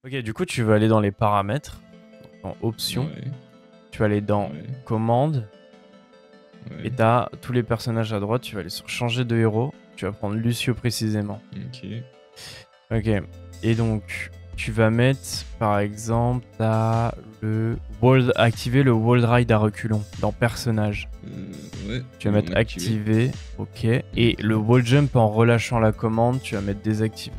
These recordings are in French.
Ok, du coup, tu vas aller dans les paramètres, dans options, Ouais, tu vas aller dans ouais, commandes, et ouais. t'as tous les personnages à droite, tu vas aller sur changer de héros, tu vas prendre Lucio précisément. Ok. Ok, et donc, tu vas mettre, par exemple, t'as activer le wall ride à reculons dans personnage. Ouais. Tu vas mettre Activé. activer, ok, et le wall jump en relâchant la commande, tu vas mettre désactiver.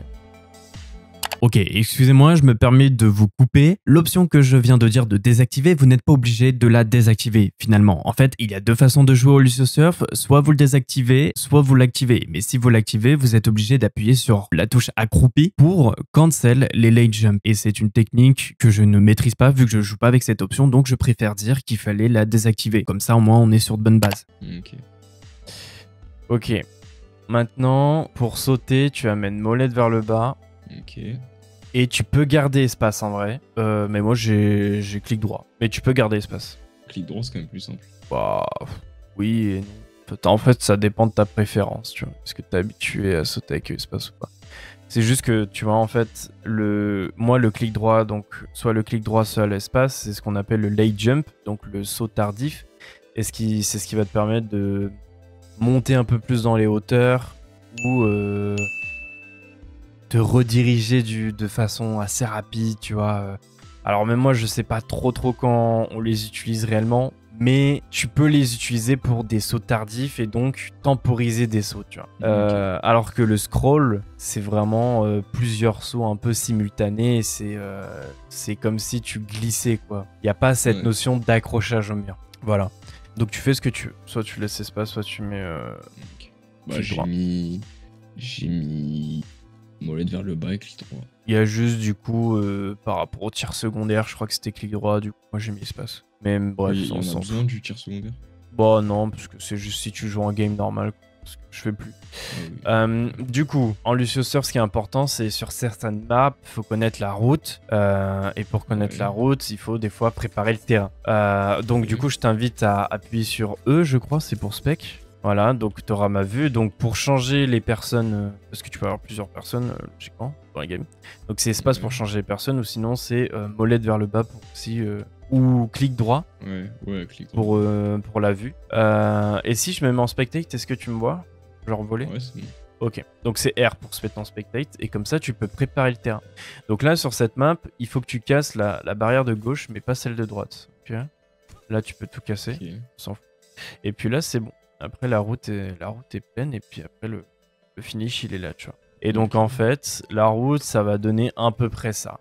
Ok, excusez-moi, je me permets de vous couper. L'option que je viens de dire de désactiver, vous n'êtes pas obligé de la désactiver finalement. En fait, il y a deux façons de jouer au Lucio Surf, soit vous le désactivez, soit vous l'activez. Mais si vous l'activez, vous êtes obligé d'appuyer sur la touche accroupie pour cancel les late jumps. Et c'est une technique que je ne maîtrise pas vu que je joue pas avec cette option, donc je préfère dire qu'il fallait la désactiver. Comme ça, au moins, on est sur de bonnes bases. Ok. Ok, maintenant, pour sauter, tu amènes molette vers le bas. Ok. Et tu peux garder espace en vrai. Mais moi j'ai clic droit. Mais tu peux garder espace. Clic droit, c'est quand même plus simple. Bah oui et non. En fait ça dépend de ta préférence, tu vois. Est-ce que t'es habitué à sauter avec espace ou pas. C'est juste que tu vois en fait moi le clic droit, donc soit le clic droit soit l'espace, c'est ce qu'on appelle le late jump, donc le saut tardif. Et c'est ce qui va te permettre de monter un peu plus dans les hauteurs ou te rediriger de façon assez rapide, tu vois. Alors même moi, je sais pas trop quand on les utilise réellement, mais tu peux les utiliser pour des sauts tardifs et donc temporiser des sauts, tu vois. Alors que le scroll, c'est vraiment plusieurs sauts un peu simultanés, c'est comme si tu glissais, quoi. Il n'y a pas cette notion d'accrochage au mur. Voilà. Donc tu fais ce que tu veux. Soit tu laisses espace, soit tu mets... Ok. Bah j'ai mis molette vers le bas et clic droit. Il y a juste du coup, par rapport au tir secondaire, je crois que c'était clic droit, du coup moi j'ai mis espace. Mais bref, Il y on en a s'en besoin fout. du tir secondaire? Bah non, parce que c'est juste si tu joues en game normal, ce que je fais plus. Du coup, en Lucio Surf, ce qui est important, c'est sur certaines maps, il faut connaître la route. Et pour connaître la route, il faut des fois préparer le terrain. Donc du coup, je t'invite à appuyer sur E, je crois, c'est pour spec. Voilà, donc tu auras ma vue. Donc pour changer les personnes, parce que tu peux avoir plusieurs personnes, logiquement, dans la game. Donc c'est espace pour changer les personnes, ou sinon c'est molette vers le bas pour aussi... ou clic droit. Ouais, clic droit. Pour la vue. Et si je me mets en spectate, est-ce que tu me vois? Genre voler? Ouais, c'est bon. Ok, donc c'est R pour se mettre en spectate, et comme ça tu peux préparer le terrain. Donc là sur cette map, il faut que tu casses la barrière de gauche, mais pas celle de droite. Ok. Là tu peux tout casser, on s'en fout. Et puis là c'est bon. Après la route est pleine, et puis après le finish il est là, tu vois. Et donc en fait, la route ça va donner à peu près ça.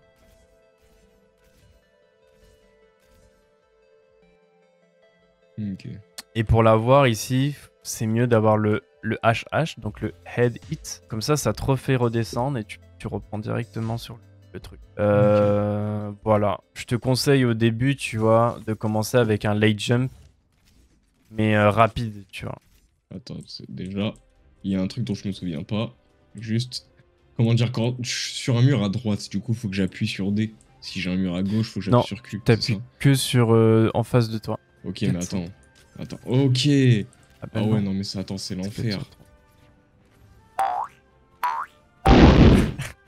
Ok. Et pour l'avoir ici, c'est mieux d'avoir le HH, donc le head hit. Comme ça te refait redescendre et tu reprends directement sur le truc. Voilà. Je te conseille au début, tu vois, de commencer avec un late jump, mais rapide, tu vois. Attends, déjà, il y a un truc dont je me souviens pas. Juste, comment dire, quand je suis sur un mur à droite, du coup, faut que j'appuie sur D. Si j'ai un mur à gauche, faut que j'appuie sur Q. T'appuies que sur en face de toi. Ok, mais attends. Ok. Ah ouais, non, mais attends, c'est l'enfer.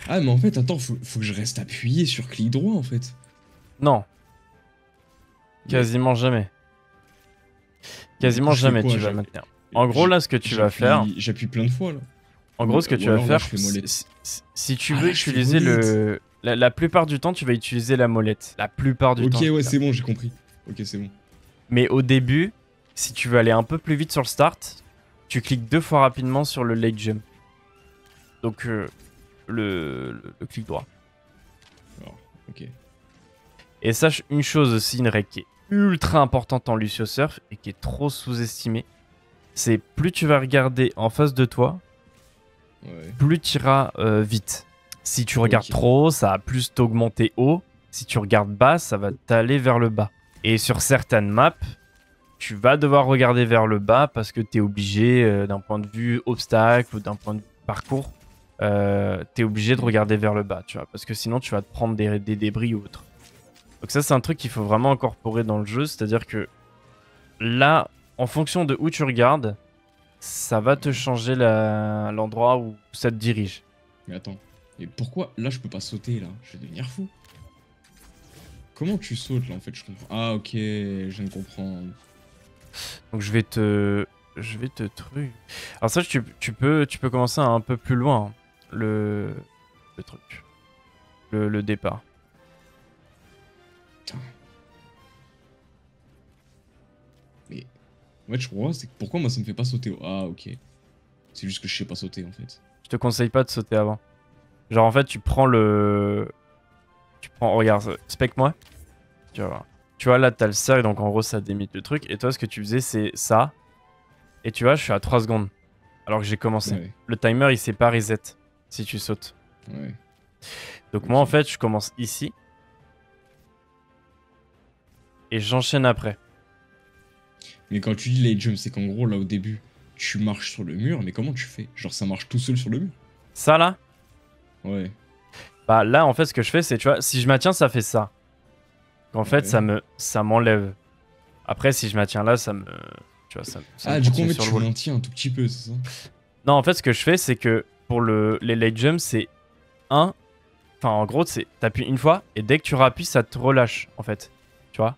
Ah, mais en fait, attends, faut que je reste appuyé sur clic droit, en fait. Non. Quasiment jamais. Quasiment jamais tu vas maintenir. En gros, là, ce que tu vas faire... J'appuie plein de fois, là. En gros, ce que tu vas faire, si tu veux utiliser le... La plupart du temps, tu vas utiliser la molette. La plupart du temps. Ok, ouais, c'est bon, j'ai compris. Ok, c'est bon. Mais au début, si tu veux aller un peu plus vite sur le start, tu cliques 2 fois rapidement sur le late jump. Donc, le clic droit. Alors, ok. Et sache une chose aussi, une règle qui est ultra importante en Lucio Surf et qui est trop sous-estimée, c'est plus tu vas regarder en face de toi, plus tu iras vite. Si tu regardes trop haut, ça va plus t'augmenter haut. Si tu regardes bas, ça va t'aller vers le bas. Et sur certaines maps, tu vas devoir regarder vers le bas parce que tu es obligé, d'un point de vue obstacle ou d'un point de vue parcours, tu es obligé de regarder vers le bas, tu vois, parce que sinon tu vas te prendre des débris ou autre. Donc ça, c'est un truc qu'il faut vraiment incorporer dans le jeu, c'est-à-dire que là, en fonction de où tu regardes, ça va te changer l'endroit où ça te dirige. Mais attends, et pourquoi là je peux pas sauter là? Je vais devenir fou. Comment tu sautes là en fait, je comprends. Ah ok, je viens de comprendre. Donc je vais te truc. Alors ça, tu peux commencer un peu plus loin, hein, le truc. Le départ. Putain. Mais en fait, je crois, c'est pourquoi moi ça me fait pas sauter. Ah ok. C'est juste que je sais pas sauter en fait. Je te conseille pas de sauter avant. Genre en fait, tu prends le... Regarde, spec-moi. Tu vois là, t'as le cercle, donc en gros, ça démite le truc. Et toi, ce que tu faisais, c'est ça. Et tu vois, je suis à 3 secondes. Alors que j'ai commencé. Ouais. Le timer, il s'est pas reset si tu sautes. Ouais. Donc Ok. moi, en fait, je commence ici. Et j'enchaîne après. Mais quand tu dis late jump, c'est qu'en gros, là au début, tu marches sur le mur, mais comment tu fais? Genre, ça marche tout seul sur le mur? Ça là, Ouais. bah là, en fait, ce que je fais, c'est, tu vois, si je maintiens, ça fait ça. En fait, Ouais. ça m'enlève. Après, si je maintiens là, ça me... Tu vois, ça Ah, me du coup, en continue fait, sur le tu wall. maintiens un tout petit peu, c'est ça? Non, en fait, ce que je fais, c'est que pour les late jumps, c'est 1. Enfin, en gros, c'est t'appuies une fois et dès que tu rappuies, ça te relâche, en fait. Tu vois?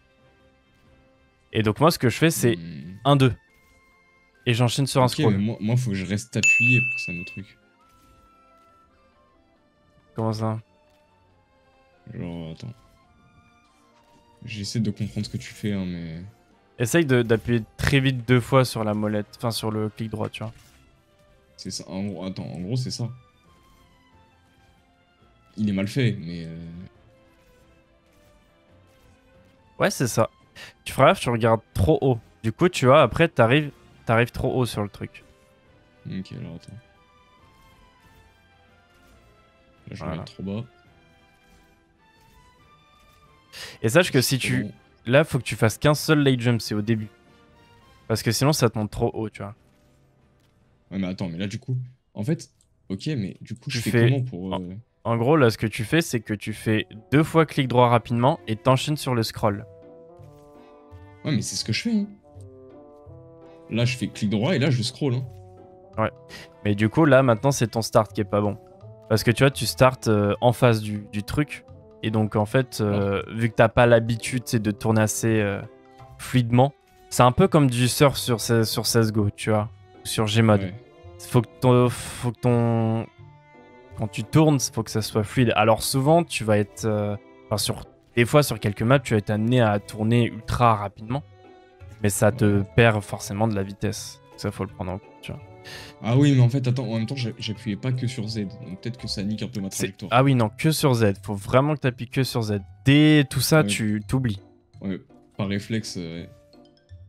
Et donc, moi, ce que je fais, c'est Hmm. 1-2. Et j'enchaîne sur un Ok, mais scroll. moi, faut que je reste appuyé pour que ça me truc. Comment ça? Genre, attends. J'essaie de comprendre ce que tu fais, hein, mais. Essaye d'appuyer très vite 2 fois sur la molette. Enfin, sur le clic droit, tu vois. C'est ça. En gros, attends, en gros, c'est ça. Il est mal fait, mais. Ouais, c'est ça. Tu feras gaffe, tu regardes trop haut. Du coup, tu vois, après, t'arrives trop haut sur le truc. Ok, alors attends. Là, je Voilà. regarde trop bas. Et sache que si C'est tu... bon. Là, faut que tu fasses qu'un seul late jump, c'est au début. Parce que sinon, ça te monte trop haut, tu vois. Ouais, mais attends, mais là, du coup. En fait, ok, mais du coup, Tu je fais fais- comment pour. En gros, là, ce que tu fais, c'est que tu fais 2 fois clic droit rapidement et t'enchaînes sur le scroll. Ouais, mais c'est ce que je fais, hein. Là, je fais clic droit et là, je scroll, hein. Mais du coup, là, maintenant, c'est ton start qui est pas bon. Parce que tu vois, tu startes en face du truc. Et donc, en fait, vu que t'as pas l'habitude c'est de tourner assez fluidement, c'est un peu comme du surf sur CSGO, tu vois, sur Gmod. Ouais. Faut que ton... Quand tu tournes, faut que ça soit fluide. Alors souvent, tu vas être... des fois, sur quelques maps, tu vas être amené à tourner ultra rapidement. Mais ça te perd forcément de la vitesse. Ça, faut le prendre en compte, tu vois. Ah oui, mais en fait, attends, en même temps, j'appuyais pas que sur Z. Donc peut-être que ça nique un peu ma trajectoire. Ah oui, non, que sur Z. Faut vraiment que t'appuies que sur Z. Dès tout ça, Ouais. tu t'oublies. Ouais, par réflexe. Ouais.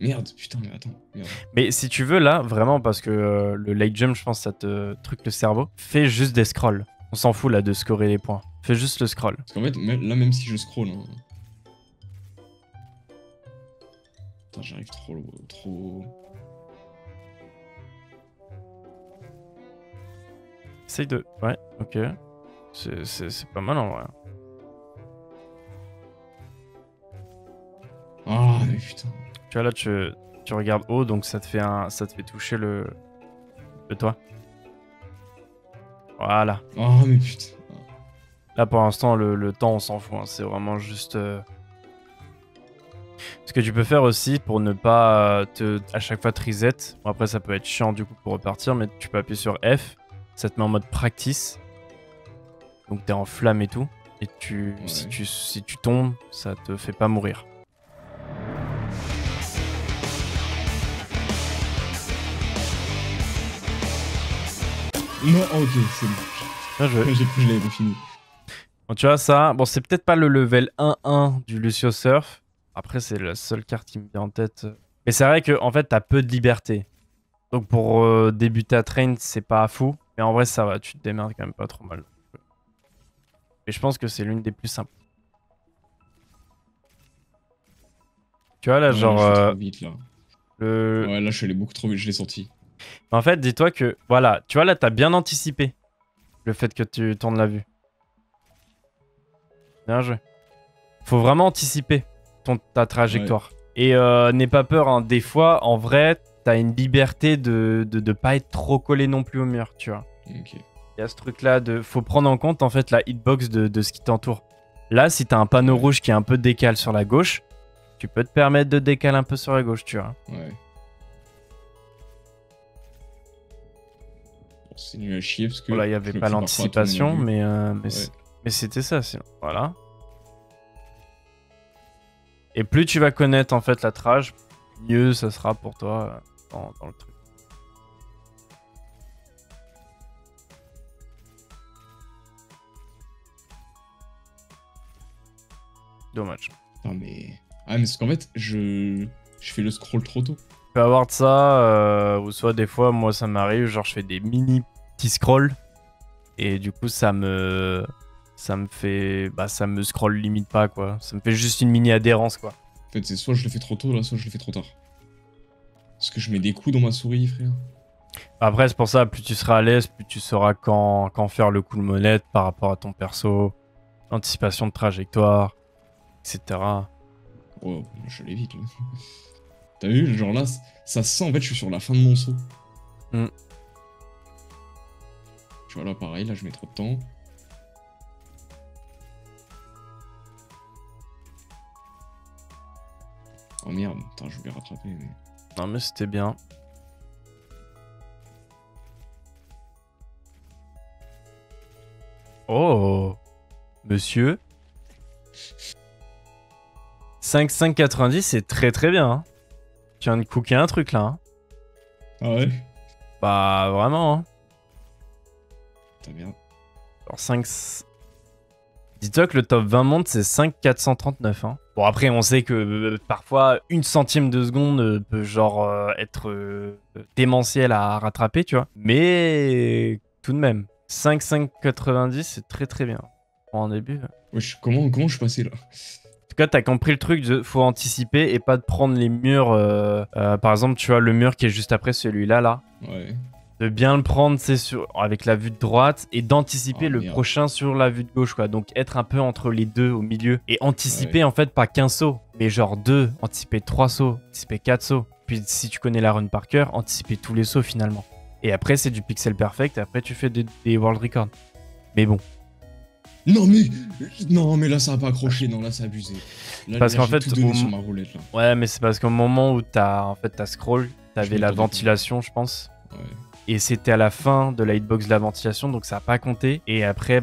Merde, putain, mais attends. Merde. Mais si tu veux, là, vraiment, parce que le late jump, je pense, ça te truc le cerveau, fais juste des scrolls. On s'en fout, là, de scorer les points. Fais juste le scroll. Parce qu'en fait, là, même si je scroll. Hein... Putain, j'arrive trop. Essaye de... Ouais, ok. C'est pas mal, en vrai. Ah, mais putain. Tu vois, là, tu regardes haut, donc ça te fait toucher le toit. Voilà. Ah, mais putain. Là, pour l'instant, le temps, on s'en fout. Hein. C'est vraiment juste... Ce que tu peux faire aussi pour ne pas à chaque fois te reset. Bon, après, ça peut être chiant du coup pour repartir, mais tu peux appuyer sur F. Ça te met en mode practice. Donc t'es en flamme et tout. Et Ouais. si tu tombes, ça te fait pas mourir. Non, ok, c'est bon. Bien joué. J'ai cru que je l'avais pas fini. Bon, tu vois ça, bon c'est peut-être pas le level 1-1 du Lucio Surf. Après c'est la seule carte qui me vient en tête. Mais c'est vrai que en fait t'as peu de liberté. Donc pour débuter à train c'est pas fou. Mais en vrai ça va, tu te démerdes quand même pas trop mal. Et je pense que c'est l'une des plus simples. Tu vois là Ouais, genre... là, je suis trop vite, là. le... Ouais, là, je suis allé beaucoup trop vite, je l'ai senti. En fait dis-toi que voilà, tu vois là t'as bien anticipé le fait que tu tournes la vue. Bien joué. Faut vraiment anticiper ta trajectoire. Ouais. Et n'aie pas peur, hein. Des fois, en vrai, t'as une liberté de pas être trop collé non plus au mur, tu vois. Ok. Il y a ce truc-là de... Faut prendre en compte, en fait, la hitbox de ce qui t'entoure. Là, si t'as un panneau rouge qui est un peu décalé sur la gauche, tu peux te permettre de décaler un peu sur la gauche, tu vois. Ouais. Bon, c'est nul à chier parce que... Voilà, il n'y avait pas l'anticipation, mais c'était ça, sinon. Voilà. Et plus tu vas connaître en fait la trage, mieux ça sera pour toi dans le truc. Dommage. Ah mais parce qu'en fait, je fais le scroll trop tôt. Tu peux avoir de ça, ou soit des fois, moi ça m'arrive, genre je fais des mini petits scrolls, et du coup ça me fait, ça me scroll limite pas quoi, ça me fait juste une mini adhérence quoi. En fait, c'est soit je le fais trop tôt, là, soit je le fais trop tard. Parce que je mets des coups dans ma souris, frère. Après c'est pour ça, plus tu seras à l'aise, plus tu sauras quand faire le coup de molette par rapport à ton perso, anticipation de trajectoire, etc. Oh, je l'évite là. T'as vu, genre là, ça se sent, en fait, je suis sur la fin de mon saut. Tu vois, là, pareil, là, je mets trop de temps. Oh merde, putain, je voulais rattraper, mais... Non mais c'était bien. Oh, monsieur. 5,590, c'est très très bien. Hein. Tu viens de cooker un truc là. Hein. Ah ouais? Bah vraiment. Hein. Putain, merde. Alors 5... Dis-toi que le top 20 monte, c'est 5,439. Hein. Bon après, on sait que parfois, 1 centime de seconde peut genre être démentiel à rattraper, tu vois. Mais tout de même, 5,590, c'est très très bien. Pour un début. Wesh, comment je suis passé là? En tout cas, t'as compris le truc de faut anticiper et pas de prendre les murs. Par exemple, tu vois le mur qui est juste après celui-là, là. Ouais. De bien le prendre, c'est avec la vue de droite et d'anticiper le prochain sur la vue de gauche, quoi. Donc être un peu entre les deux au milieu et anticiper en fait pas qu'un saut, mais genre 2, anticiper 3 sauts, anticiper 4 sauts. Puis si tu connais la run par cœur, anticiper tous les sauts finalement. Et après, c'est du pixel perfect et après tu fais des world records. Mais bon. Non mais là ça a pas accroché, non là c'est abusé. Là, parce qu'en fait, tout donné sur ma roulette là. Ouais, mais c'est parce qu'au moment où t'as scroll, t'avais la ventilation, je pense. Ouais. Et c'était à la fin de la hitbox de la ventilation, donc ça a pas compté. Et après,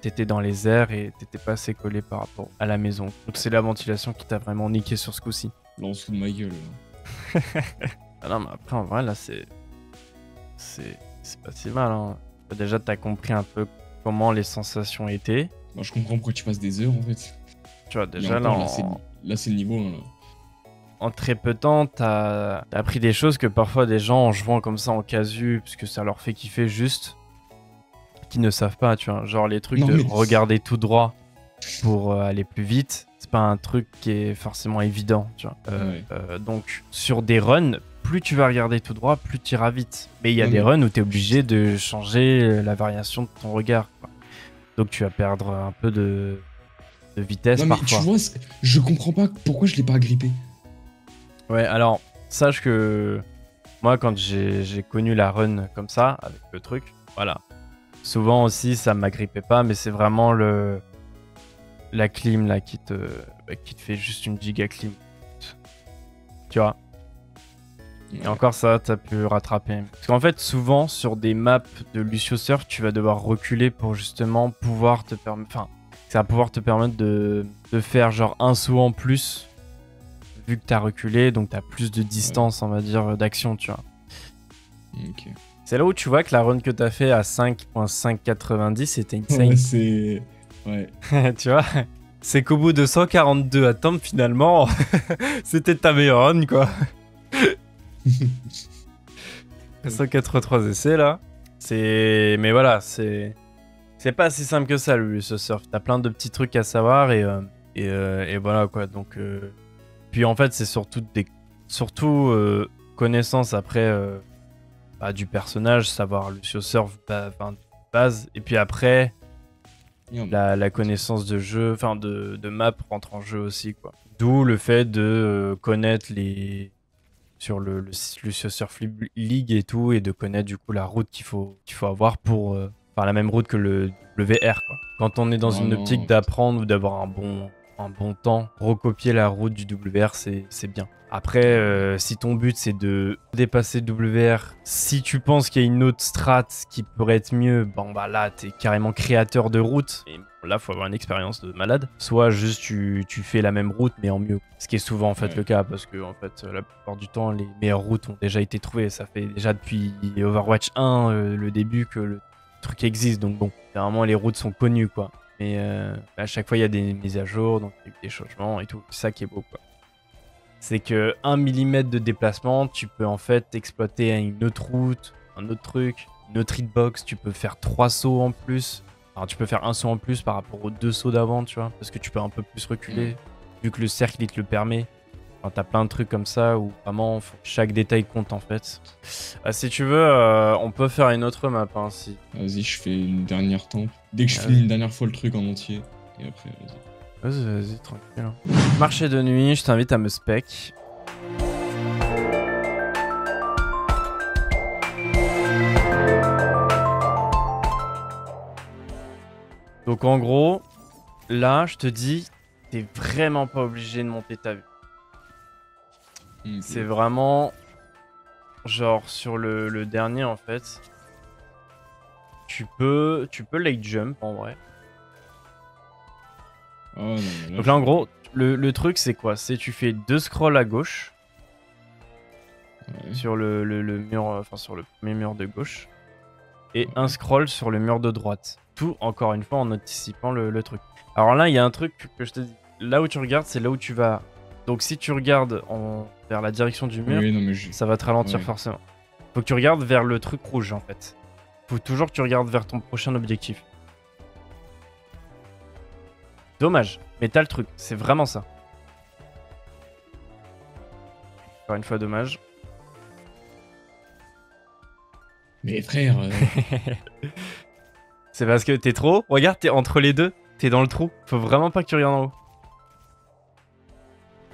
t'étais dans les airs et t'étais pas assez collé par rapport à la maison. Donc c'est la ventilation qui t'a vraiment niqué sur ce coup-ci. Là on se fout de ma gueule. Ah non, mais après en vrai là c'est pas si mal. Hein. Déjà t'as compris un peu comment les sensations étaient. Moi je comprends pourquoi tu passes des heures en fait. Tu vois déjà encore, là c'est le niveau 1 là. En très peu de temps, t'as appris des choses que parfois des gens en jouant comme ça en casu, parce que ça leur fait kiffer juste, qui ne savent pas, tu vois. Genre les trucs regarder tout droit pour aller plus vite, c'est pas un truc qui est forcément évident, tu vois. Donc sur des runs, plus tu vas regarder tout droit, plus tu iras vite. Mais il y a des runs où t'es obligé de changer la variation de ton regard, quoi. Donc tu vas perdre un peu de vitesse parfois. Tu vois, je comprends pas pourquoi je l'ai pas agrippé. Ouais, alors, sache que moi, quand j'ai connu la run comme ça, avec le truc, voilà. Souvent aussi, ça m'agrippait pas, mais c'est vraiment la clim là qui te fait juste une giga clim. Tu vois. Et encore ça, t'as pu rattraper. Parce qu'en fait, souvent, sur des maps de Lucio Surf, tu vas devoir reculer pour justement pouvoir te permettre... Enfin, ça va pouvoir te permettre de faire genre un saut en plus vu que t'as reculé, donc t'as plus de distance, on va dire, d'action, tu vois. Ok. C'est là où tu vois que la run que t'as fait à 5.590, c'était insane. Ouais, c'est... Ouais. Tu vois, c'est qu'au bout de 142 attempts, finalement, c'était ta meilleure run, quoi. 183 essais, là. Mais voilà, c'est pas si simple que ça, le surf. T'as plein de petits trucs à savoir, et voilà, quoi, donc... Puis en fait, c'est surtout connaissance après du personnage, savoir Lucio Surf base. Et puis après, la connaissance de jeu, enfin de map rentre en jeu aussi, quoi. D'où le fait de connaître sur le Lucio Surf League et tout, et de connaître du coup la route qu'il faut avoir pour Enfin, la même route que le WR, quoi. Quand on est dans une optique d'apprendre ou d'avoir un bon temps, recopier la route du WR, c'est bien. Après, si ton but c'est de dépasser le WR, si tu penses qu'il y a une autre strat qui pourrait être mieux, bon bah là t'es carrément créateur de route. Et là faut avoir une expérience de malade. Soit juste tu fais la même route mais en mieux. Ce qui est souvent en fait le cas parce que en fait la plupart du temps les meilleures routes ont déjà été trouvées. Ça fait déjà depuis Overwatch 1 le début que le truc existe. Donc bon, généralement les routes sont connues quoi. Mais à chaque fois il y a des mises à jour, donc il y a des changements et tout. C'est ça qui est beau quoi. C'est que 1 mm de déplacement, tu peux en fait exploiter une autre route, un autre truc, une autre hitbox, tu peux faire 3 sauts en plus. Alors tu peux faire un saut en plus par rapport aux 2 sauts d'avant, tu vois, parce que tu peux un peu plus reculer, vu que le cercle il te le permet. Enfin, t'as plein de trucs comme ça où vraiment chaque détail compte en fait. Si tu veux, on peut faire une autre map hein, si. Vas-y, je fais une dernière temp. Dès que je finis une dernière fois le truc en entier, et après, vas-y. Vas-y, tranquille. Marché de nuit, je t'invite à me spec. Donc en gros, là, je te dis, t'es vraiment pas obligé de monter ta vue. C'est vraiment, genre sur le dernier en fait, tu peux late jump en vrai. Oh, non, là, donc là en gros, le truc c'est quoi? C'est tu fais 2 scrolls à gauche sur le mur, enfin sur le premier mur de gauche et un scroll sur le mur de droite. Tout encore une fois en anticipant le truc. Alors là il y a un truc que je te dis, là où tu regardes c'est là où tu vas. Donc si tu regardes vers la direction du mur, ça va te ralentir forcément. Faut que tu regardes vers le truc rouge en fait. Faut toujours que tu regardes vers ton prochain objectif. Dommage, mais t'as le truc, c'est vraiment ça. Encore une fois, dommage. Mais frère... c'est parce que t'es trop... Regarde, t'es entre les deux, t'es dans le trou. Faut vraiment pas que tu regardes en haut.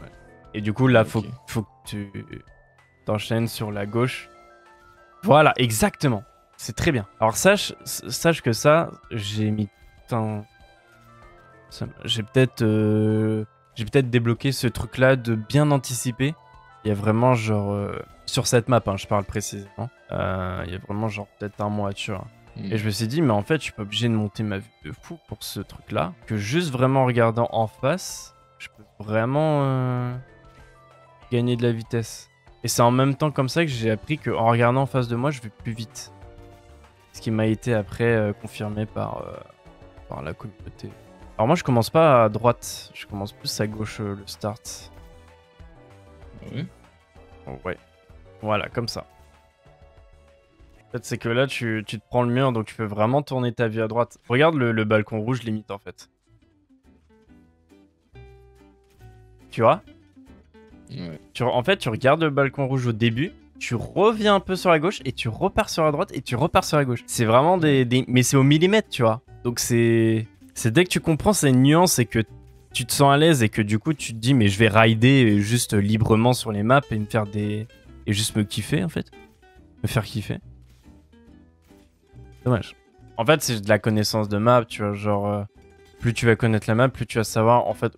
Ouais. Et du coup, là, faut que tu t'enchaînes sur la gauche. Voilà, exactement. C'est très bien. Alors sache que ça, j'ai mis... J'ai peut-être débloqué ce truc là de bien anticiper. Il y a vraiment genre sur cette map hein, je parle précisément, il y a vraiment genre peut-être un mois tu vois. Et je me suis dit mais en fait je suis pas obligé de monter ma vue de fou pour ce truc là, que juste vraiment en regardant en face je peux vraiment gagner de la vitesse. Et c'est en même temps comme ça que j'ai appris qu'en regardant en face de moi je vais plus vite, ce qui m'a été après confirmé par la communauté. Alors moi je commence pas à droite, je commence plus à gauche le start. Ouais. Ouais. Voilà, comme ça. En fait c'est que là tu te prends le mur donc tu peux vraiment tourner ta vue à droite. Regarde le balcon rouge limite en fait. Tu vois? Ouais. En fait tu regardes le balcon rouge au début, tu reviens un peu sur la gauche et tu repars sur la droite et tu repars sur la gauche. C'est vraiment mais c'est au millimètre tu vois. Donc c'est dès que tu comprends ces nuances et que tu te sens à l'aise et que du coup tu te dis mais je vais rider juste librement sur les maps et me faire et juste me kiffer en fait. Me faire kiffer. Dommage. En fait c'est de la connaissance de map, tu vois, genre plus tu vas connaître la map, plus tu vas savoir en fait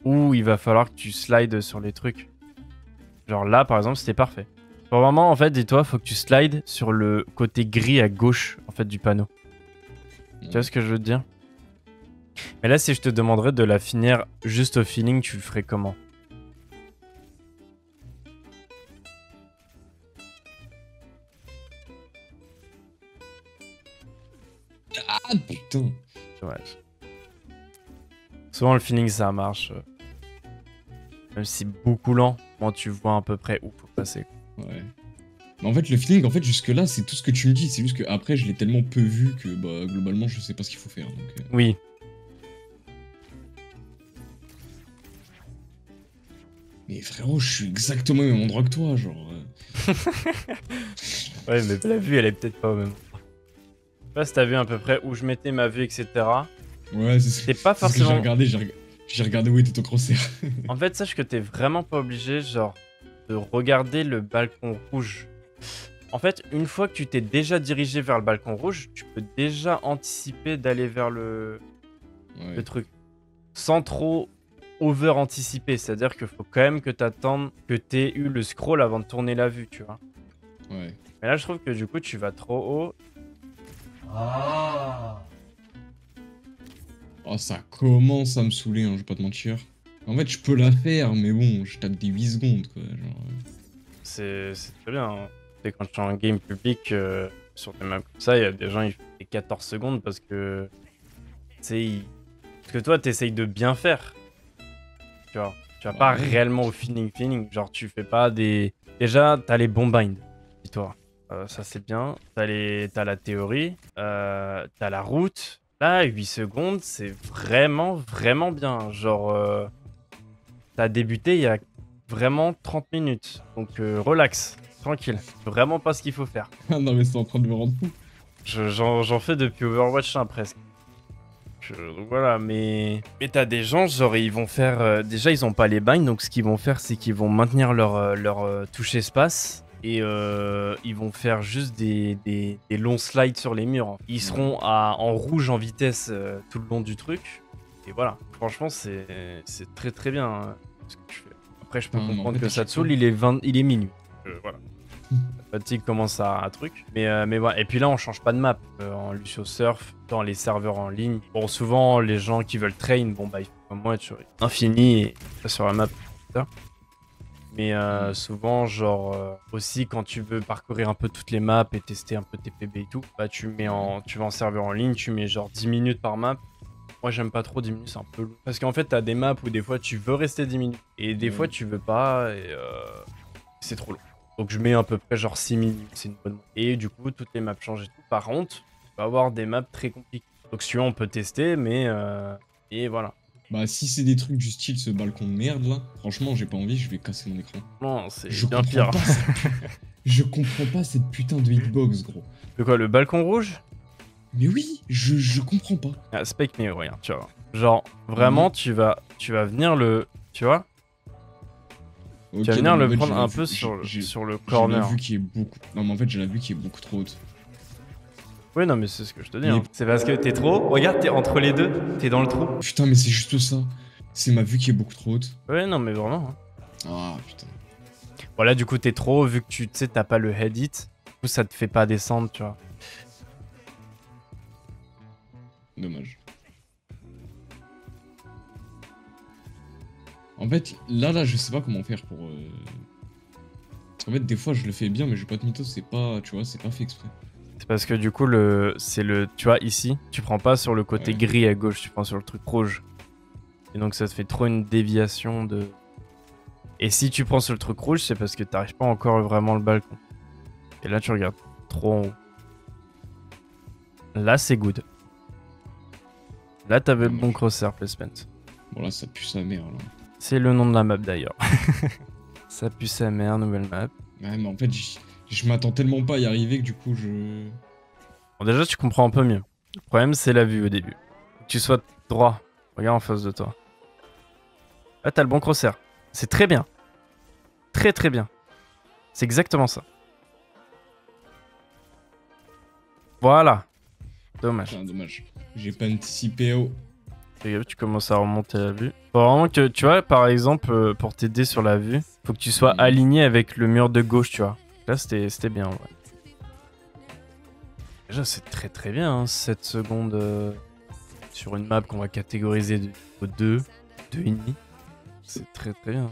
où il va falloir que tu slides sur les trucs. Genre là par exemple c'était parfait. Pour vraiment en fait dis-toi faut que tu slides sur le côté gris à gauche en fait du panneau. Tu vois ce que je veux te dire? Mais là, si je te demanderais de la finir juste au feeling, tu le ferais comment? Ah putain! Dommage. Souvent, le feeling, ça marche. Même si c'est beaucoup lent, moi, tu vois à peu près où faut passer. Ouais. Mais en fait, le feeling, jusque-là, c'est tout ce que tu me dis. C'est juste qu'après, je l'ai tellement peu vu que, bah, globalement, je sais pas ce qu'il faut faire. Donc, Oui. Mais frérot, je suis exactement au même endroit que toi, genre. Ouais, mais la vue, elle est peut-être pas au même endroit. Je sais pas si t'as vu à peu près où je mettais ma vue, etc. Ouais, c'est pas forcément... J'ai regardé où était ton crosshair. En fait, sache que t'es vraiment pas obligé, genre, de regarder le balcon rouge. En fait, une fois que tu t'es déjà dirigé vers le balcon rouge, tu peux déjà anticiper d'aller vers le truc. Sans trop over-anticiper. C'est-à-dire qu'il faut quand même que t'attendes que t'aies eu le scroll avant de tourner la vue, tu vois. Ouais. Mais là, je trouve que du coup, tu vas trop haut. Oh, ça commence à me saouler, hein, je vais pas te mentir. En fait, je peux la faire, mais bon, je tape des 8 secondes, quoi. Genre... C'est très bien. Hein. C'est quand je suis en game public, sur des maps comme ça, il y a des gens, ils font des 14 secondes parce que... Parce que toi, t'essayes de bien faire. Tu vois, tu vas pas réellement au feeling. Genre, tu fais pas des... Déjà, t'as les bons binds, dis-toi. Ça, c'est bien. T'as la théorie. T'as la route. Là, 8 secondes, c'est vraiment bien. Genre, t'as débuté il y a vraiment 30 minutes. Donc, relax, tranquille. Vraiment pas ce qu'il faut faire. Ah non, mais c'est en train de me rendre fou. J'en fais depuis Overwatch 1 presque. Donc voilà, mais t'as des gens, genre, ils vont faire... déjà, ils ont pas les binds, donc ce qu'ils vont faire, c'est qu'ils vont maintenir leur touche espace. Et ils vont faire juste des longs slides sur les murs. Ils seront en rouge en vitesse tout le long du truc. Et voilà, franchement, c'est très très bien hein, ce que tu fais. Après, je peux comprendre que ça te saoule, il est minuit. Voilà. La fatigue commence à truc. Mais voilà. Et puis là, on change pas de map. En Lucio Surf, dans les serveurs en ligne. Bon, souvent, les gens qui veulent train, bon, bah, ils font comme moi, tu vois, infini et sur la map. Mais souvent, genre, aussi, quand tu veux parcourir un peu toutes les maps et tester un peu tes PB et tout, bah, tu vas en serveur en ligne, tu mets genre 10 minutes par map. Moi, j'aime pas trop 10 minutes, c'est un peu long. Parce qu'en fait, t'as des maps où des fois, tu veux rester 10 minutes. Et des fois, tu veux pas et c'est trop long. Donc, je mets à peu près genre 6 minutes, c'est une bonne. Et du coup, toutes les maps changent et tout. Par contre, tu vas avoir des maps très compliquées. Donc, celui-là, on peut tester, mais... et voilà. Bah, si c'est des trucs du style ce balcon de merde là, franchement, j'ai pas envie, je vais casser mon écran. Non, c'est bien pire. Je comprends pas cette putain de hitbox, gros. De quoi, le balcon rouge? Mais oui, je comprends pas. Ah, Spike me, regarde, tu vois. Genre, vraiment, tu vas venir le... Tu vois tu vas venir le prendre un peu sur le corner. J'ai la vue qui est beaucoup... Non, mais en fait, j'ai la vue qui est beaucoup trop haute. Oui, non, mais c'est ce que je te dis. Hein. C'est parce que t'es trop... Regarde, t'es entre les deux. T'es dans le trou. Putain, mais c'est juste ça. C'est ma vue qui est beaucoup trop haute. Ouais, non, mais vraiment. Hein. Ah, putain. Voilà, du coup, t'es trop haut, vu que tu sais, t'as pas le head hit. Du coup, ça te fait pas descendre, tu vois. Dommage. En fait, là, je sais pas comment faire pour... Parce qu'en fait, des fois, je le fais bien, mais je vais pas te mytho, c'est pas... Tu vois, c'est pas fait exprès. C'est parce que du coup, tu vois, ici, tu prends pas sur le côté gris à gauche, tu prends sur le truc rouge. Et donc, ça te fait trop une déviation de... Et si tu prends sur le truc rouge, c'est parce que t'arrives pas encore vraiment le balcon. Et là, tu regardes trop en haut. Là, c'est good. Là, t'avais le bon crosshair placement. Bon, là, ça pue sa mère, là. C'est le nom de la map, d'ailleurs. Ça pue sa mère, nouvelle map. Ouais, mais en fait, je m'attends tellement pas à y arriver que du coup, je... Bon, déjà, tu comprends un peu mieux. Le problème, c'est la vue au début. Que tu sois droit. Regarde en face de toi. Là, t'as le bon crosshair. C'est très bien. Très très bien. C'est exactement ça. Voilà. Dommage. Putain, dommage. J'ai pas anticipé au... Tu commences à remonter la vue. Faut vraiment que, tu vois, par exemple, pour t'aider sur la vue, faut que tu sois aligné avec le mur de gauche, tu vois. Là, c'était bien, ouais. Déjà, c'est très très bien, hein, 7 secondes sur une map qu'on va catégoriser de 2,5. C'est très très bien.